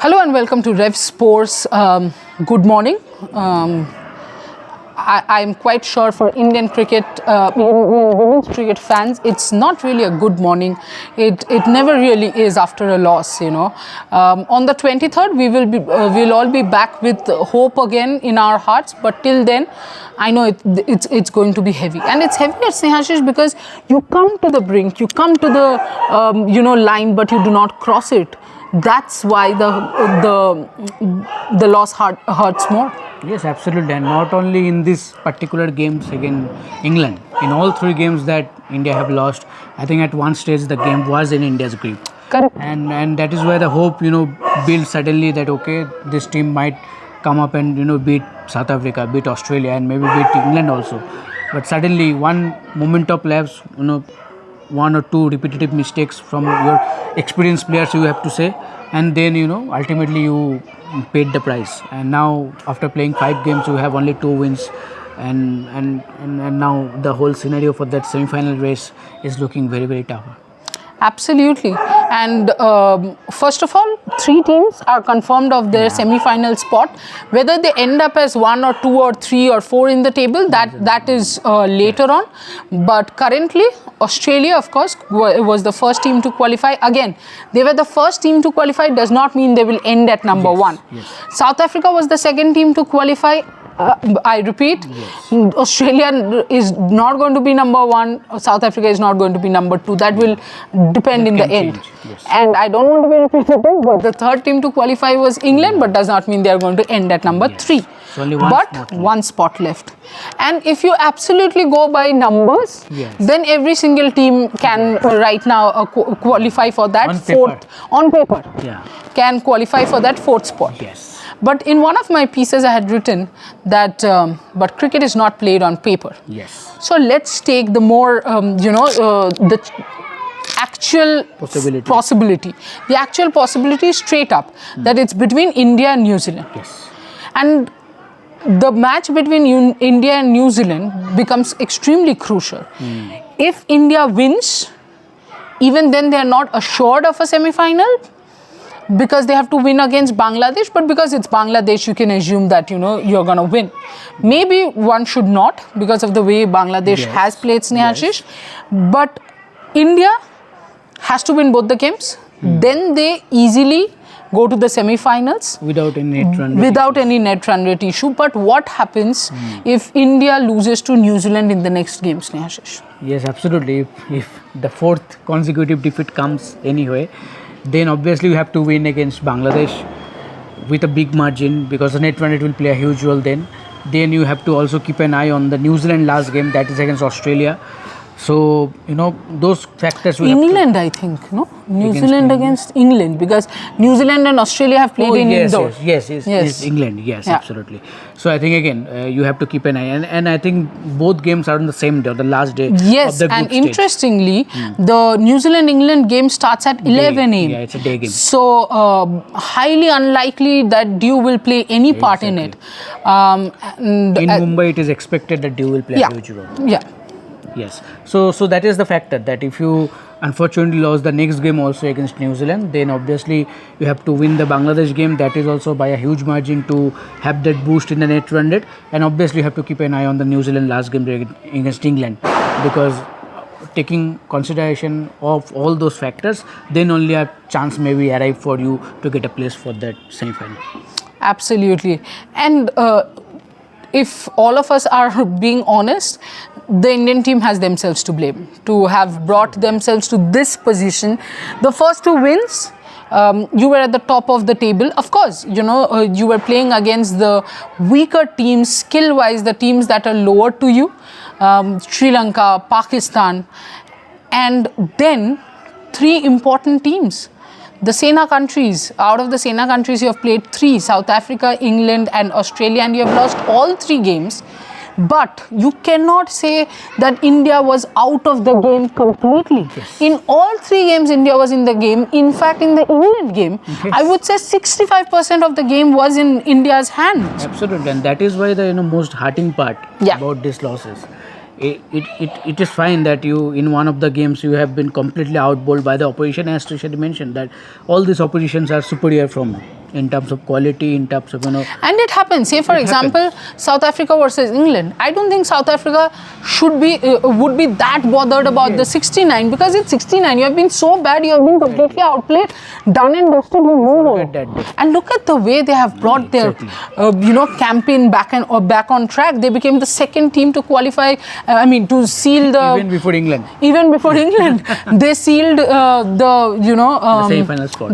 Hello and welcome to Revsportz. Good morning. I'm quite sure for Indian cricket, women's cricket fans, it's not really a good morning. It never really is after a loss, you know. On the 23rd, we'll all be back with hope again in our hearts. But till then, I know it's going to be heavy, and it's heavy at Snehasis because you come to the brink, you come to the line, but you do not cross it. That's why the loss hurts more. Yes, absolutely, and not only in this particular games against England. In all three games that India have lost, I think at one stage the game was in India's grip. Correct. And that is where the hope built suddenly that okay, this team might come up and beat South Africa, beat Australia, and maybe beat England also. But suddenly one moment of lapse, one or two repetitive mistakes from your experienced players, you have to say, and then ultimately you paid the price. And now after playing 5 games you have only 2 wins, and now the whole scenario for that semi-final race is looking very, very tough. Absolutely. And first of all, 3 teams are confirmed of their semi-final spot. Whether they end up as 1 or 2 or 3 or 4 in the table, that is later on. But currently, Australia, of course, was the first team to qualify. Again, they were the first team to qualify. Does not mean they will end at number 1. Yes. South Africa was the second team to qualify. I repeat, Australia is not going to be number 1. South Africa is not going to be number 2. That will depend in the end. Yes. And I don't want to be repetitive, but the third team to qualify was England, but does not mean they are going to end at number 3. So only one spot left. And if you absolutely go by numbers, then every single team can right now qualify for that on paper. Can qualify for that 4th spot. Yes. But in one of my pieces, I had written that, but cricket is not played on paper. Yes. So let's take the more, the actual possibility. The actual possibility straight up, that it's between India and New Zealand. Yes. And the match between India and New Zealand becomes extremely crucial. If India wins, even then they are not assured of a semi-final, because they have to win against Bangladesh, but because it's Bangladesh, you can assume that, you're going to win. Maybe one should not, because of the way Bangladesh has played Snehasis. But India has to win both the games. Then they easily go to the semi-finals. Without any net run rate issue. But what happens if India loses to New Zealand in the next game, Snehasis? Yes, absolutely. If the 4th consecutive defeat comes anyway, then obviously you have to win against Bangladesh with a big margin, because the net run rate will play a huge role then. Then you have to also keep an eye on the New Zealand last game, that is against Australia. So, those factors will England, I think, no? New Zealand against England, because New Zealand and Australia have played in Indore. Yes, England, absolutely. So, I think again, you have to keep an eye. And I think both games are on the same day, the last day of the group stage. And interestingly, the New Zealand-England game starts at 11 a.m. Yeah, it's a day game. So, highly unlikely that Dew will play any part in it. In Mumbai, it is expected that Dew will play a huge role. Yeah. Yes. So that is the factor, that if you unfortunately lost the next game also against New Zealand, then obviously you have to win the Bangladesh game. That is also by a huge margin to have that boost in the net run rate. And obviously you have to keep an eye on the New Zealand last game against England, because taking consideration of all those factors, then only a chance maybe arrive for you to get a place for that semi-final. Absolutely. And if all of us are being honest, the Indian team has themselves to blame to have brought themselves to this position. The first 2 wins, you were at the top of the table. Of course, you were playing against the weaker teams, skill-wise, the teams that are lower to you, Sri Lanka, Pakistan, and then 3 important teams. The SENA countries, out of the SENA countries, you have played 3, South Africa, England and Australia, and you have lost all 3 games. But you cannot say that India was out of the game completely. In all 3 games, India was in the game. In fact, in the England game, I would say 65% of the game was in India's hands. Absolutely, and that is why the most hurting part about these losses. It is fine that you, in one of the games, you have been completely outbowled by the opposition, as Trisha mentioned, that all these oppositions are superior from in terms of quality, in terms of And it happens. Say, for example, South Africa versus England. I don't think South Africa should be would be that bothered about the 69, because it's 69. You have been so bad. You have been completely outplayed, done and dusted. You move on. And look at the way they have brought their campaign back on track. They became the second team to qualify. To seal the even before England. They sealed the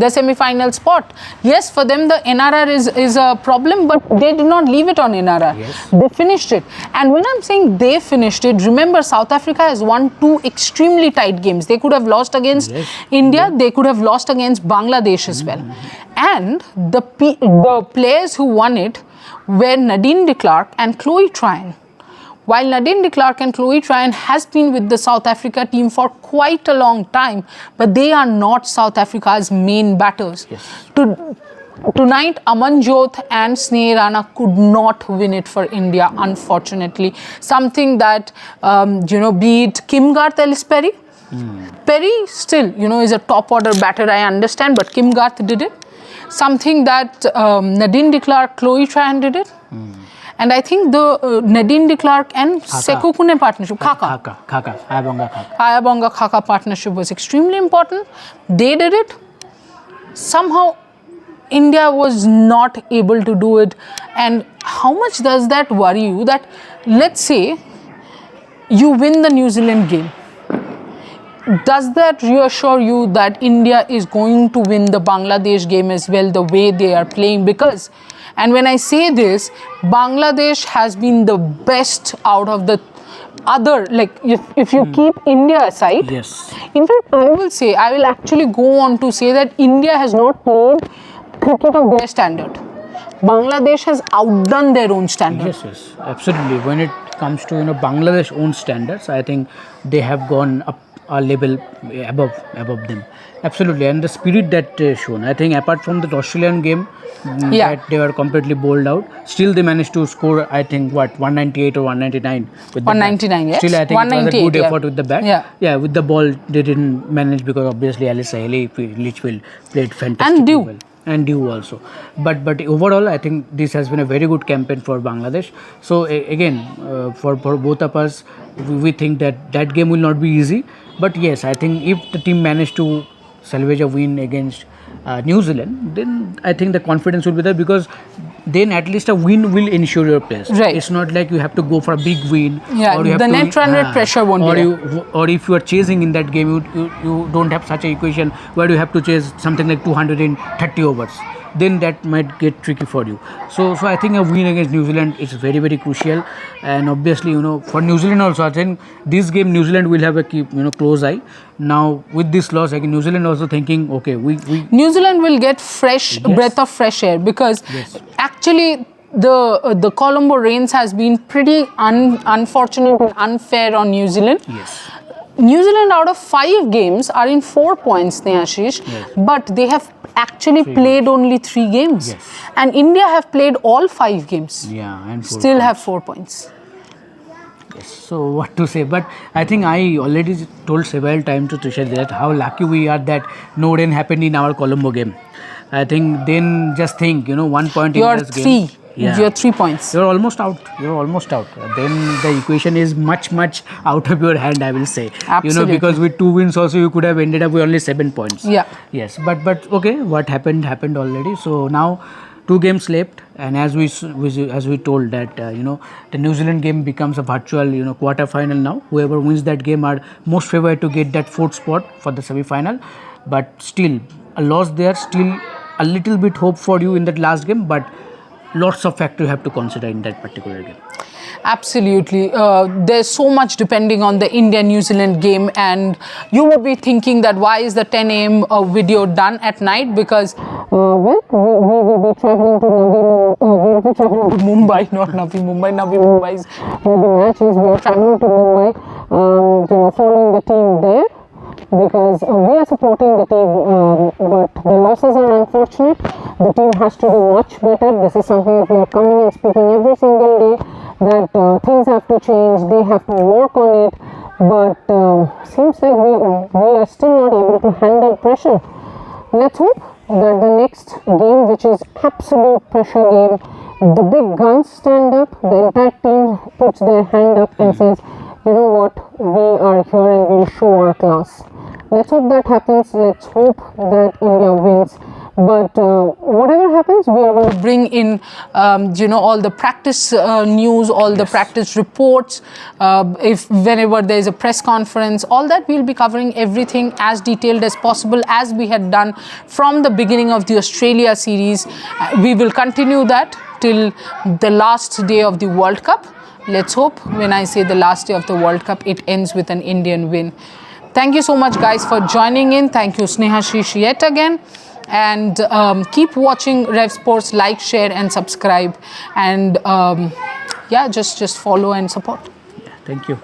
semi-final spot. Yes, for them the NRR is a problem, but they did not leave it on NRR. Yes. They finished it. And when I'm saying they finished it, remember South Africa has won 2 extremely tight games. They could have lost against India. They could have lost against Bangladesh as well. And the players who won it were Nadine de Klerk and Chloe Tryon. While Nadine de Klerk and Chloe Tryon has been with the South Africa team for quite a long time, but they are not South Africa's main batters. Yes. Tonight, Amanjot and Sneha Rana could not win it for India, unfortunately. Something that, beat Kim Garth Ellis Perry. Perry still, is a top order batter, I understand, but Kim Garth did it. Something that Nadine de Klerk, Chloe Tryon did it. And I think the Nadine de Klerk and Sekou Kune partnership, Ayabonga Khaka partnership was extremely important. They did it. Somehow, India was not able to do it. And how much does that worry you? That, let's say, you win the New Zealand game. Does that reassure you that India is going to win the Bangladesh game as well, the way they are playing? Because, and when I say this, Bangladesh has been the best out of the other, if you keep India aside. Yes. In fact, I will actually go on to say that India has not played cricket of their standard. Bangladesh has outdone their own standard. Yes, absolutely. When it comes to Bangladesh own standards, I think they have gone up a level above them. Absolutely. And the spirit that shown, I think apart from the Australian game, that they were completely bowled out, still they managed to score, I think 198 or 199 with 199, yes. Still I think it was a good effort with the bat. Yeah, with the ball they didn't manage, because obviously Alice Saheli, Litchfield played fantastic. And Dew also. But overall, I think this has been a very good campaign for Bangladesh. So again, for both of us, we think that game will not be easy. But yes, I think if the team managed to salvage a win against New Zealand, then I think the confidence will be there, because then at least a win will ensure your place. Right. It's not like you have to go for a big win. Yeah, or you have the net run rate pressure won't be there. Or if you are chasing in that game, you don't have such an equation where you have to chase something like 230 overs. Then that might get tricky for you. So I think a win against New Zealand is very, very crucial. And obviously, for New Zealand also, I think this game New Zealand will have a close eye. Now with this loss, again, New Zealand also thinking, okay, we New Zealand will get breath of fresh air, because actually the Colombo Reigns has been pretty unfortunate and unfair on New Zealand. Yes. New Zealand out of 5 games are in 4 points, Snehasis, but they have actually played only 3 games. Yes. And India have played all 5 games. Yeah, and still have 4 points. Yes. So what to say? But I think I already told several times to Trisha that how lucky we are that no rain happened in our Colombo game. I think then just think, 1 point in this game. You're 3 points. You're almost out. Then the equation is much out of your hand, I will say. Absolutely. Because with 2 wins also you could have ended up with only 7 points. Yeah. Yes. But okay, what happened already. So now 2 games left, and as we told that the New Zealand game becomes a virtual quarter final now. Whoever wins that game are most favored to get that 4th spot for the semi-final. But still a loss there, still a little bit hope for you in that last game, but lots of factors you have to consider in that particular game. Absolutely. There's so much depending on the India-New Zealand game, and you would be thinking that why is the 10 a.m. video done at night? Because we will be traveling to Mumbai, not Navi Mumbai. Navi Mumbai is where the match is. We are traveling to Mumbai, following the team there, because we are supporting the team, but the losses are unfortunate. The team has to do much better. This is something that we are coming and speaking every single day, that things have to change, they have to work on it, but seems like we are still not able to handle pressure. Let's hope that the next game, which is absolute pressure game, the big guns stand up, the entire team puts their hand up and says, you know what, we are here and we'll show our class. Let's hope that happens. Let's hope that India wins. But whatever happens, we are going to bring in all the practice news, all the practice reports, if whenever there is a press conference, all that we'll be covering everything as detailed as possible, as we had done from the beginning of the Australia series. We will continue that till the last day of the World Cup. Let's hope when I say the last day of the World Cup, it ends with an Indian win. Thank you so much, guys, for joining in. Thank you, Snehasis, yet again. And keep watching Revsportz, like, share and subscribe, and just follow and support. Thank you.